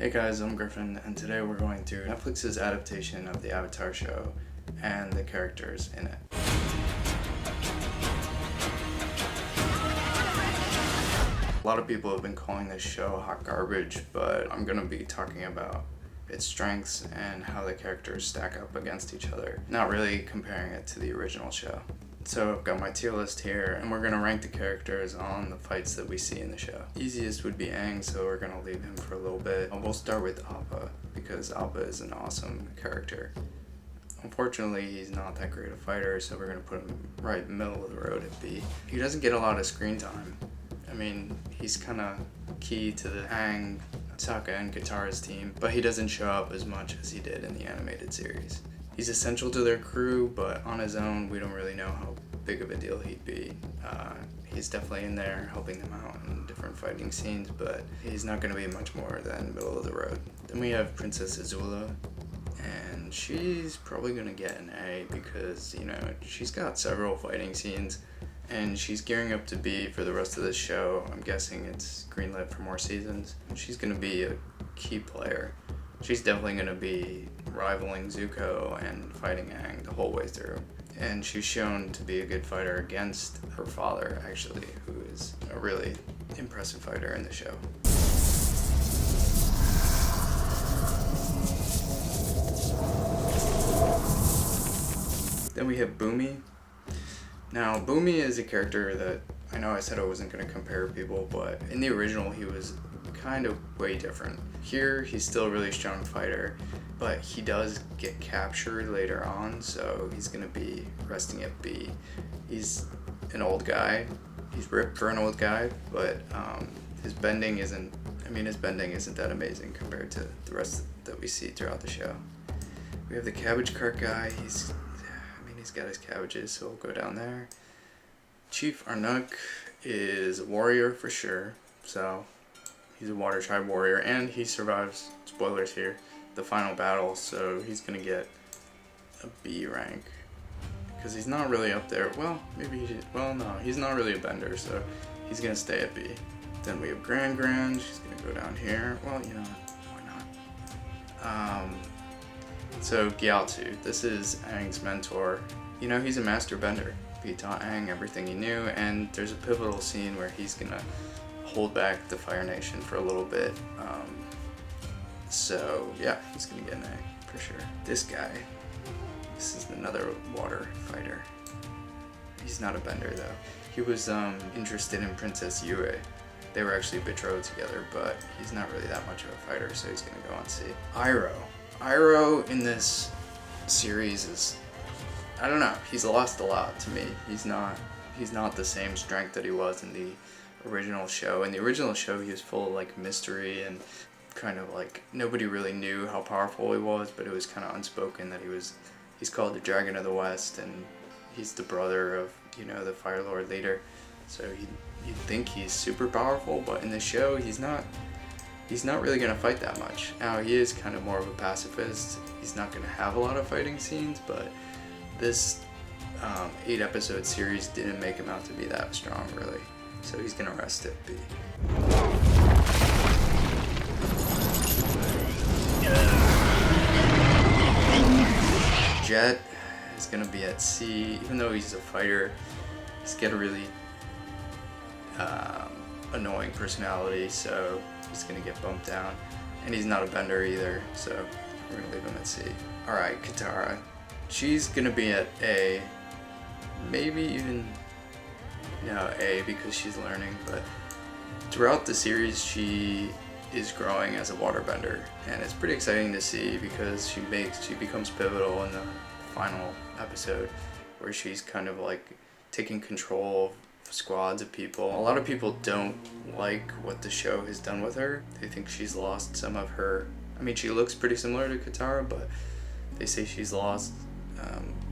Hey guys, I'm Griffin, and today we're going through Netflix's adaptation of the Avatar show and the characters in it. A lot of people have been calling this show hot garbage, but I'm going to be talking about its strengths and how the characters stack up against each other, not really comparing it to the original show. So I've got my tier list here, and we're going to rank the characters on the fights that we see in the show. Easiest would be Aang, so we're going to leave him for a little bit. We'll start with Appa, because Appa is an awesome character. Unfortunately, he's not that great a fighter, so we're going to put him right in the middle of the road at B. He doesn't get a lot of screen time. I mean, he's kind of key to the Aang, Sokka, and Katara's team, but he doesn't show up as much as he did in the animated series. He's essential to their crew, but on his own, we don't really know how big of a deal he'd be. He's definitely in there helping them out in different fighting scenes, but he's not going to be much more than middle of the road. Then we have Princess Azula, and she's probably going to get an A because, you know, she's got several fighting scenes, and she's gearing up to be for the rest of the show. I'm guessing it's greenlit for more seasons. She's going to be a key player. She's definitely going to be rivaling Zuko and fighting Aang the whole way through. And she's shown to be a good fighter against her father, actually, who is a really impressive fighter in the show. Then we have Bumi. Now, Bumi is a character that I know I said I wasn't going to compare people, but in the original he was kind of way different. Here he's still a really strong fighter, but he does get captured later on, so he's going to be resting at B. He's an old guy. He's ripped for an old guy, but his bending isn't that amazing compared to the rest that we see throughout the show. We have the cabbage cart guy. He's got his cabbages, so we'll go down there. Chief Arnuk is a warrior for sure, so he's a water tribe warrior, and he survives, spoilers here, the final battle, so he's gonna get a B rank because he's not really up there. Well, maybe he did. Well, no, he's not really a bender, so he's gonna stay at B. Then we have Grand. She's gonna go down here. Well, you know, why not? So Gyaltzu, this is Aang's mentor. You know, he's a master bender. He taught Aang everything he knew, and there's a pivotal scene where he's gonna hold back the Fire Nation for a little bit. So yeah, he's gonna get an A for sure. This guy, this is another water fighter. He's not a bender though. He was interested in Princess Yue. They were actually betrothed together, but he's not really that much of a fighter, so he's gonna go on C. Iroh in this series is, I don't know, he's lost a lot to me. He's not the same strength that he was in the original show. In the original show, he was full of like mystery and kind of like nobody really knew how powerful he was, but it was kind of unspoken that he's called the Dragon of the West, and he's the brother of, you know, the Fire Lord leader. So you'd think he's super powerful, but in the show, he's not really going to fight that much. Now, he is kind of more of a pacifist. He's not going to have a lot of fighting scenes, but this 8-episode series didn't make him out to be that strong, really. So he's going to rest at B. Jet is going to be at C. Even though he's a fighter, he's got a really annoying personality, so he's going to get bumped down. And he's not a bender either, so we're going to leave him at C. Alright, Katara. She's going to be at A. Maybe even, no, A because she's learning, but throughout the series she is growing as a waterbender, and it's pretty exciting to see because she becomes pivotal in the final episode where she's kind of like taking control of squads of people. A lot of people don't like what the show has done with her. They think she's lost some of her, I mean, she looks pretty similar to Katara, but they say she's lost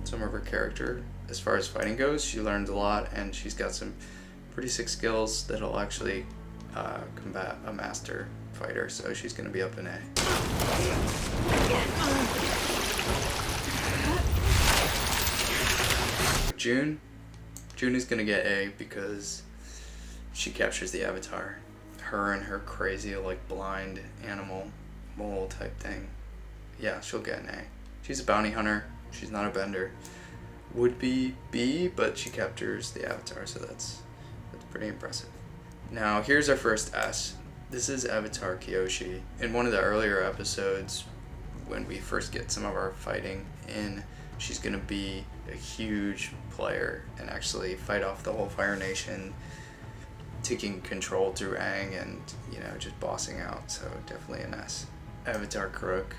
some of her character. As far as fighting goes, she learned a lot, and she's got some pretty sick skills that'll actually combat a master fighter, so she's going to be up in A. June is going to get A because she captures the Avatar. Her and her crazy, like, blind animal mole type thing. Yeah, she'll get an A. She's a bounty hunter. She's not a bender. Would be B, but she captures the avatar, so that's pretty impressive. Now here's our first S. This is Avatar Kyoshi. In one of the earlier episodes, when we first get some of our fighting in, she's gonna be a huge player and actually fight off the whole Fire Nation, taking control through Aang and, just bossing out, so definitely an S. Avatar Crook.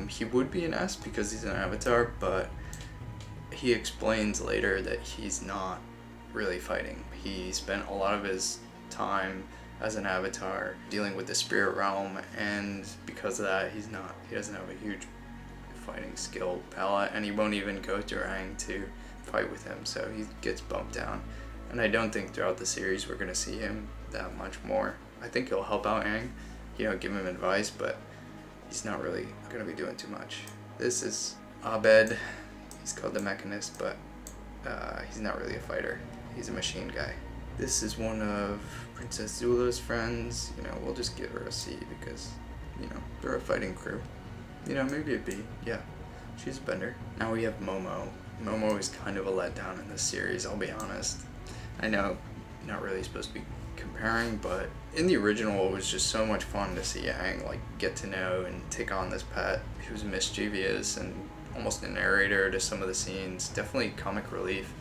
He would be an S because he's an avatar, but he explains later that he's not really fighting. He spent a lot of his time as an avatar dealing with the spirit realm, and because of that he doesn't have a huge fighting skill palette, and he won't even go to Aang to fight with him, so he gets bumped down. And I don't think throughout the series we're going to see him that much more. I think he'll help out Aang, give him advice, but he's not really going to be doing too much. This is Abed. He's called the Mechanist, but he's not really a fighter. He's a machine guy. This is one of Princess Zula's friends. We'll just give her a C because, they're a fighting crew. Maybe a B. Yeah, she's a bender. Now we have Momo. Momo is kind of a letdown in this series, I'll be honest. I know, not really supposed to be comparing, but in the original it was just so much fun to see Aang get to know and take on this pet who was mischievous and almost a narrator to some of the scenes. Definitely comic relief.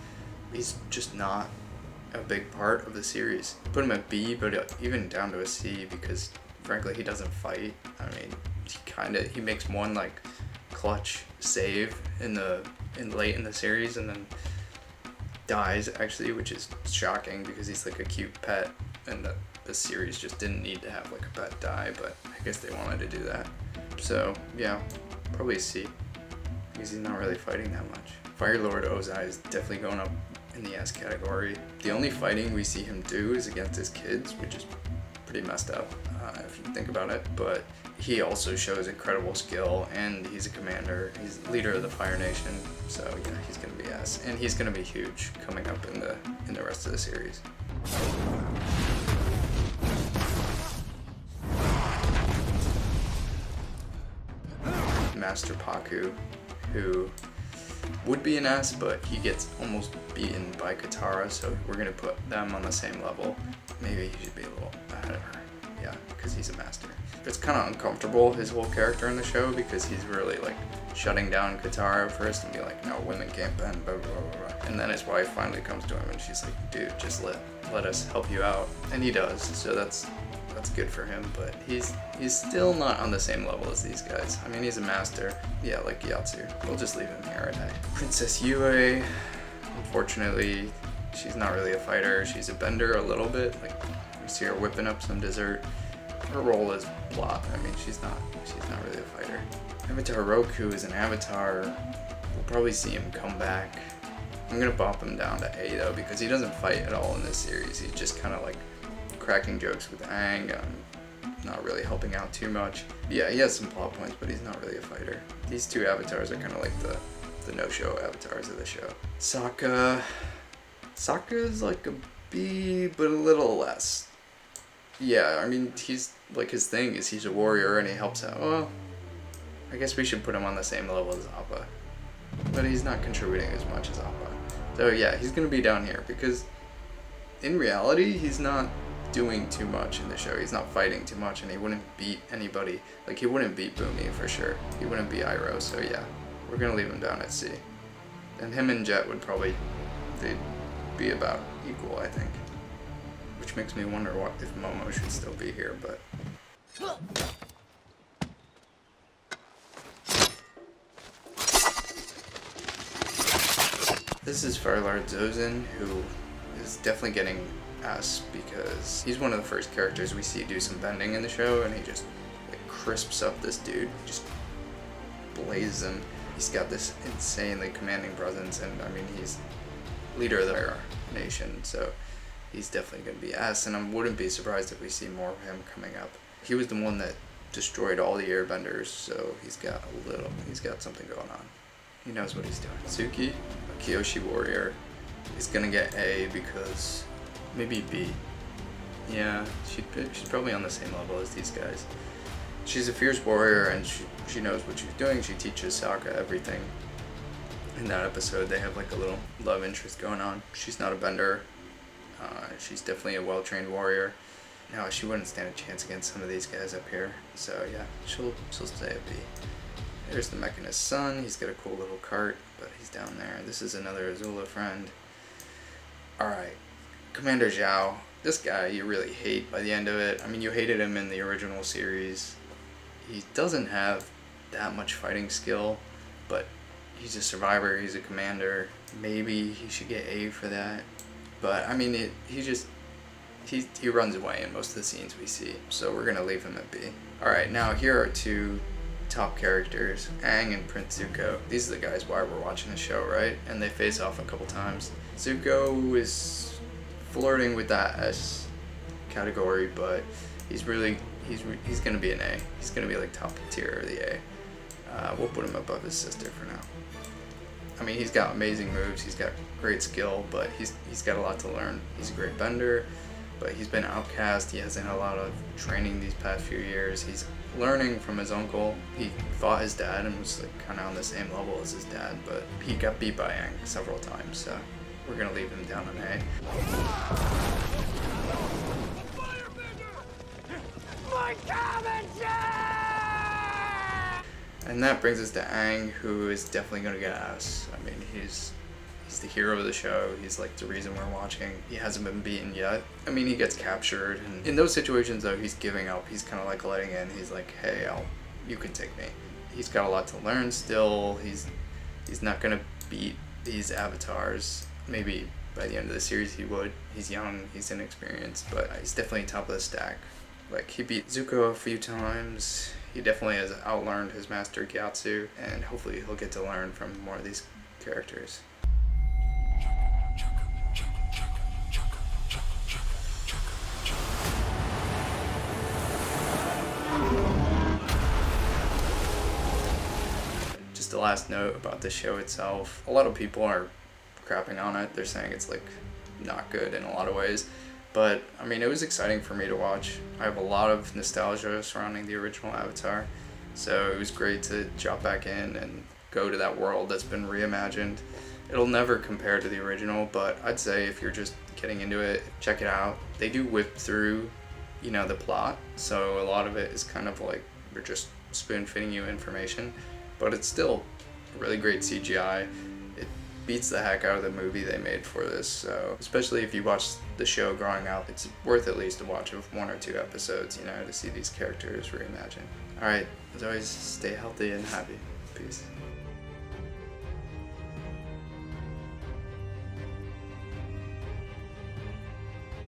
He's just not a big part of the series. Put him at B, but even down to a C because frankly he doesn't fight. I mean, he makes one clutch save late in the series and then dies actually, which is shocking because he's a cute pet, and the series just didn't need to have a pet die, but I guess they wanted to do that. So yeah, probably a C because he's not really fighting that much. Fire Lord Ozai is definitely going up in the S category. The only fighting we see him do is against his kids, which is pretty messed up if you think about it, but he also shows incredible skill, and he's a commander. He's leader of the Fire Nation, so he's going to be S, and he's going to be huge coming up in the rest of the series. Master Paku, who would be an S, but he gets almost beaten by Katara, so we're going to put them on the same level. Maybe he should be a little ahead of her. Yeah, because he's a master. It's kind of uncomfortable, his whole character in the show, because he's really shutting down Katara at first and be like, no, women can't bend, blah, blah, blah, blah. And then his wife finally comes to him and she's like, dude, just let us help you out. And he does, so that's good for him, but he's still not on the same level as these guys. I mean, he's a master, yeah, like Yatsu. We'll just leave him here today. Princess Yue, unfortunately, she's not really a fighter. She's a bender a little bit, you see her whipping up some dessert. Her role is plot. I mean, she's not really a fighter. Avatar Roku is an avatar. We'll probably see him come back. I'm gonna bump him down to A though, because he doesn't fight at all in this series. He's just kind of cracking jokes with Aang, not really helping out too much. Yeah, he has some plot points, but he's not really a fighter. These two avatars are kind of the no-show avatars of the show. Sokka is a B, but a little less. Yeah, I mean, he's his thing is he's a warrior and he helps out. Well, I guess we should put him on the same level as Appa, but he's not contributing as much as Appa. So yeah, he's gonna be down here because in reality, he's not doing too much in the show. He's not fighting too much, and he wouldn't beat anybody. He wouldn't beat Bumi for sure. He wouldn't beat Iroh. So yeah, we're gonna leave him down at C. And him and Jet they'd be about equal, I think. Which makes me wonder if Momo should still be here, but... This is Fire Lord Zozin, who is definitely getting S because he's one of the first characters we see do some bending in the show, and he just crisps up this dude, just blazes him. He's got this insanely commanding presence, and I mean, he's leader of the Fire Nation, so he's definitely going to be S, and I wouldn't be surprised if we see more of him coming up. He was the one that destroyed all the airbenders, so he's got something going on. He knows what he's doing. Suki, a Kyoshi warrior, is going to get A because maybe B. Yeah, she's probably on the same level as these guys. She's a fierce warrior, and she knows what she's doing. She teaches Sokka everything. In that episode, they have like a little love interest going on. She's not a bender. She's definitely a well-trained warrior. No, she wouldn't stand a chance against some of these guys up here. So yeah, she'll stay a B. There's the Mechanist's son. He's got a cool little cart, but he's down there. This is another Azula friend. Alright, Commander Zhao. This guy you really hate by the end of it. I mean, you hated him in the original series. He doesn't have that much fighting skill, but he's a survivor, he's a commander. Maybe he should get A for that. But I mean, he runs away in most of the scenes we see, so we're gonna leave him at B. Alright, now here are two top characters, Aang and Prince Zuko. These are the guys why we're watching the show, right? And they face off a couple times. Zuko is flirting with that S category, but he's gonna be an A. He's gonna be like top tier of the A. We'll put him above his sister for now. I mean, he's got amazing moves, he's got great skill, but he's got a lot to learn. He's a great bender, but he's been outcast. He hasn't had a lot of training these past few years. He's learning from his uncle. He fought his dad and was like kind of on the same level as his dad, but he got beat by Aang several times, so we're gonna leave him down an A. And that brings us to Aang, who is definitely gonna get S. I mean, he's the hero of the show. He's like the reason we're watching. He hasn't been beaten yet. I mean, he gets captured, and in those situations though, he's giving up. He's kind of like letting in. He's like, hey, you can take me. He's got a lot to learn still. He's not gonna beat these avatars. Maybe by the end of the series he would. He's young, he's inexperienced, but he's definitely top of the stack. Like, he beat Zuko a few times. He definitely has outlearned his master Gyatso, and hopefully he'll get to learn from more of these characters. Just a last note about the show itself. A lot of people are crapping on it. They're saying it's like not good in a lot of ways. But I mean, it was exciting for me to watch. I have a lot of nostalgia surrounding the original Avatar, so it was great to jump back in and go to that world that's been reimagined. It'll never compare to the original, but I'd say if you're just getting into it, check it out. They do whip through, the plot, so a lot of it is kind of like they're just spoon-feeding you information, but it's still really great CGI. It beats the heck out of the movie they made for this, so especially if you watched the show growing up, it's worth at least a watch of 1 or 2 episodes, to see these characters reimagined. Alright, as always, stay healthy and happy. Peace.